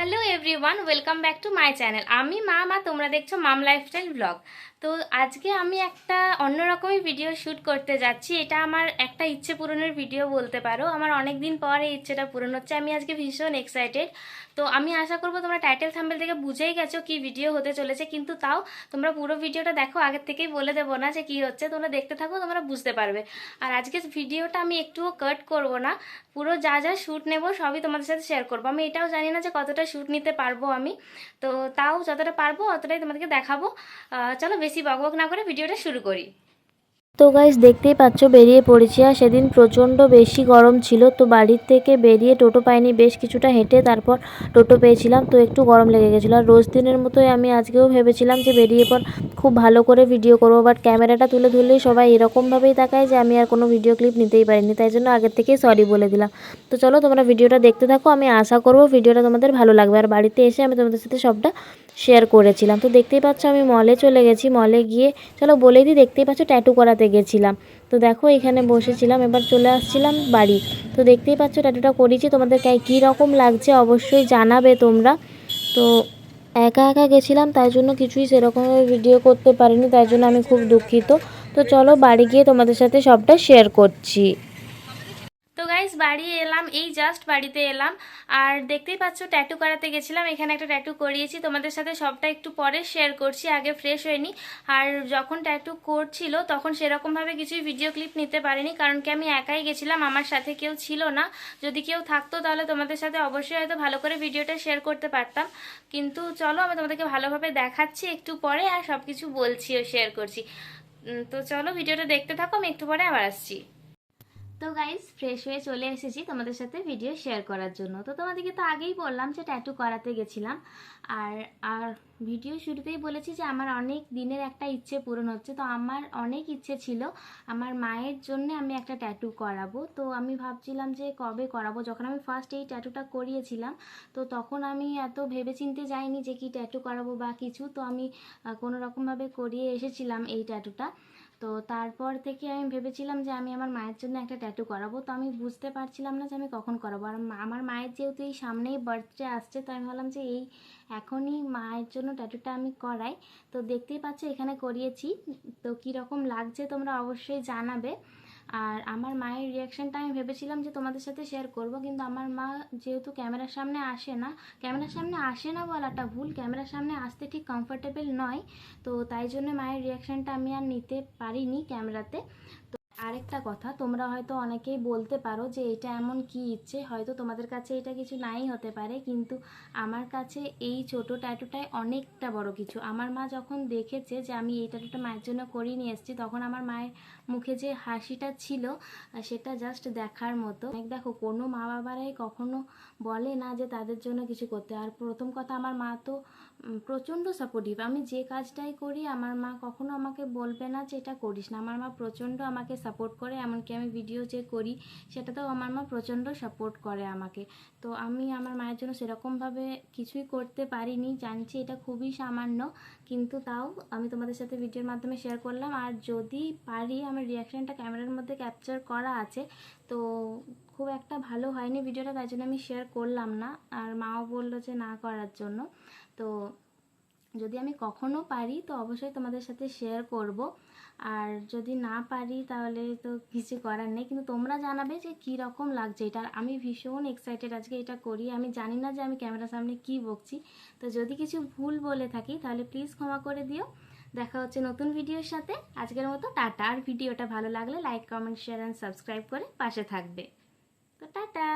Hello everyone, welcome back to my channel. আমি মা তোমরা দেখছো মাম লাইফস্টাইল ব্লগ। তো আজকে আমি একটা অন্যরকমই ভিডিও শ্যুট করতে যাচ্ছি। এটা আমার একটা ইচ্ছে পূরণের ভিডিও বলতে পারো। আমার অনেক দিন পর এই ইচ্ছেটা পূরণ হচ্ছে। আমি আজকে ভীষণ এক্সাইটেড। তো আমি আশা করবো তোমরা টাইটেল থাম্বনেল থেকে বুঝেই গেছো কি ভিডিও হতে চলেছে, কিন্তু তাও তোমরা পুরো ভিডিওটা দেখো। আগের থেকেই বলে দেবো না যে কী হচ্ছে, তোমরা দেখতে থাকো, তোমরা বুঝতে পারবে। আর আজকের ভিডিওটা আমি একটুও কাট করবো না, পুরো যা যা শ্যুট নেব সবই তোমাদের সাথে শেয়ার করবো। আমি এটাও জানি না যে কতটা শ্যুট নিতে পারবো আমি, তো তাও যতটা পারবো অতটাই তোমাদেরকে দেখাবো। চলো বেশি বকবক না করে ভিডিওটা শুরু করি। তো গাইস দেখতেই পাচ্ছ বেরিয়ে পড়েছি। আর সেদিন প্রচণ্ড বেশি গরম ছিল, তো বাড়ির থেকে বেরিয়ে টোটো পাইনি, বেশ কিছুটা হেঁটে তারপর টোটো পেয়েছিলাম, তো একটু গরম লেগে গেছিলো। আর রোজ দিনের মতোই আমি আজকেও ভেবেছিলাম যে বেরিয়ে পর খুব ভালো করে ভিডিও করবো, বাট ক্যামেরাটা তুলে ধরলেই সবাই এরকমভাবেই তাকায় যে আমি আর কোনো ভিডিও ক্লিপ নিতেই পারিনি, তাই জন্য আগের থেকেই সরি বলে দিলাম। তো চলো তোমরা ভিডিওটা দেখতে থাকো, আমি আশা করবো ভিডিওটা তোমাদের ভালো লাগবে। আর বাড়িতে এসে আমি তোমাদের সাথে সবটা শেয়ার করেছিলাম। তো দেখতেই পাচ্ছ আমি মলে চলে গেছি। মলে গিয়ে চলো বলেই দিই, দেখতেই পাচ্ছ ট্যাটু করাতে গেছিলাম। তো দেখো এখানে বসেছিলাম, এবার চলে আসছিলাম বাড়ি। তো দেখতেই পাচ্ছ ট্যাটুটা করেছি, তোমাদের কী রকম লাগছে অবশ্যই জানাবে তোমরা। তো একা একা গেছিলাম, তাই জন্য কিছুই সেরকমভাবে ভিডিও করতে পারিনি, তাই জন্য আমি খুব দুঃখিত। তো চলো বাড়ি গিয়ে তোমাদের সাথে সবটা শেয়ার করছি। তো গাইস বাড়ি এলাম, এই জাস্ট বাড়িতে এলাম। আর দেখতেই পাচ্ছ ট্যাটু করাতে গেছিলাম, এখানে একটা ট্যাটু করিয়েছি। তোমাদের সাথে সবটা একটু পরে শেয়ার করছি, আগে ফ্রেশ হয়নি। আর যখন ট্যাটু করছিল তখন সেরকমভাবে কিছুই ভিডিও ক্লিপ নিতে পারিনি, কারণ কি আমি একাই গেছিলাম, আমার সাথে কেউ ছিল না। যদি কেউ থাকতো তাহলে তোমাদের সাথে অবশ্যই হয়তো ভালো করে ভিডিওটা শেয়ার করতে পারতাম। কিন্তু চলো আমি তোমাদেরকে ভালোভাবে দেখাচ্ছি একটু পরে, আর সব কিছু বলছি ও শেয়ার করছি। তো চলো ভিডিওটা দেখতে থাকো, আমি একটু পরে আবার আসছি। তো গাইজ ফ্রেশ হয়ে চলে এসেছি তোমাদের সাথে ভিডিও শেয়ার করার জন্য। তো তোমাদেরকে তো আগেই বললাম যে ট্যাটু করাতে গেছিলাম। আর আর ভিডিও শুরুতেই বলেছি যে আমার অনেক দিনের একটা ইচ্ছে পূরণ হচ্ছে। তো আমার অনেক ইচ্ছে ছিল আমার মায়ের জন্য আমি একটা ট্যাটু করাবো। তো আমি ভাবছিলাম যে কবে করাবো। যখন আমি ফার্স্ট এই ট্যাটুটা করিয়েছিলাম, তো তখন আমি এত ভেবেচিন্তে যাইনি যে কি ট্যাটু করাবো বা কিছু। তো আমি কোনো রকমভাবে করিয়ে এসেছিলাম এই ট্যাটুটা। তো তারপর থেকে আমি ভেবেছিলাম যে আমি আমার মায়ের জন্য একটা ট্যাটু করাবো। তো আমি বুঝতে পারছিলাম না যে আমি কখন করাবো। আর আমার মায়ের যেহেতু এই সামনেই বার্থডে আসছে, তো আমি ভাবলাম যে এই এখনই মায়ের জন্য ট্যাটুটা আমি করাই। তো দেখতেই পাচ্ছ এখানে করিয়েছি। তো কীরকম লাগছে তোমরা অবশ্যই জানাবে। আর আমার মায়ের রিয়াকশানটা আমি ভেবেছিলাম যে তোমাদের সাথে শেয়ার করব, কিন্তু আমার মা যেহেতু ক্যামেরার সামনে আসে না, ক্যামেরার সামনে আসে না বলাটা ভুল, ক্যামেরার সামনে আসতে ঠিক কমফোর্টেবল নয়। তো তাই জন্য মায়ের রিয়াকশানটা আমি আর নিতে পারিনি ক্যামেরাতে। তো আরেকটা কথা, তোমরা হয়তো অনেকেই বলতে পারো যে এটা এমন কি ইচ্ছে, হয়তো তোমাদের কাছে এটা কিছু নাই হতে পারে, কিন্তু আমার কাছে এই ছোট ট্যাটুটাই অনেকটা বড় কিছু। আমার মা যখন দেখেছে যে আমি এই ট্যাটুটা মায়ের জন্য করিয়ে নিয়ে এসেছি, তখন আমার মায়ের মুখে যে হাসিটা ছিল সেটা জাস্ট দেখার মতো। দেখো কোনো মা বাবারাই কখনো বলে না যে তাদের জন্য কিছু করতে। আর প্রথম কথা, আমার মা তো প্রচণ্ড সাপোর্টিভ। আমি যে কাজটাই করি আমার মা কখনো আমাকে বলবে না যে এটা করিস না। আমার মা প্রচণ্ড আমাকে সাপোর্ট করে, এমনকি আমি ভিডিও যে করি সেটাতেও আমার মা প্রচণ্ড সাপোর্ট করে আমাকে। তো আমি আমার মায়ের জন্য সেরকমভাবে কিছুই করতে পারিনি, জানছি এটা খুবই সামান্য, কিন্তু তাও আমি তোমাদের সাথে ভিডিওর মাধ্যমে শেয়ার করলাম। আর যদি পারি আমার রিয়াকশানটা ক্যামেরার মধ্যে ক্যাপচার করা আছে, তো খুব একটা ভালো হয়নি ভিডিওটা, তাই জন্য আমি শেয়ার করলাম না। আর মাও বললো যে না করার জন্য। তো যদি আমি কখনো পারি তো অবশ্যই তোমাদের সাথে শেয়ার করব। আর যদি না পারি তাহলে তো কিছু করার নেই, কিন্তু তোমরা জানাবে যে কী রকম লাগছে এটা। আমি ভীষণ এক্সাইটেড আজকে এটা করি। আমি জানি না যে আমি ক্যামেরার সামনে কী বকছি। তো যদি কিছু ভুল বলে থাকি তাহলে প্লিজ ক্ষমা করে দিও। দেখা হচ্ছে নতুন ভিডিওর সাথে। আজকের মতো টাটা। আর ভিডিওটা ভালো লাগলে like, comment, share and subscribe করে পাশে থাকবে। তো টাটা।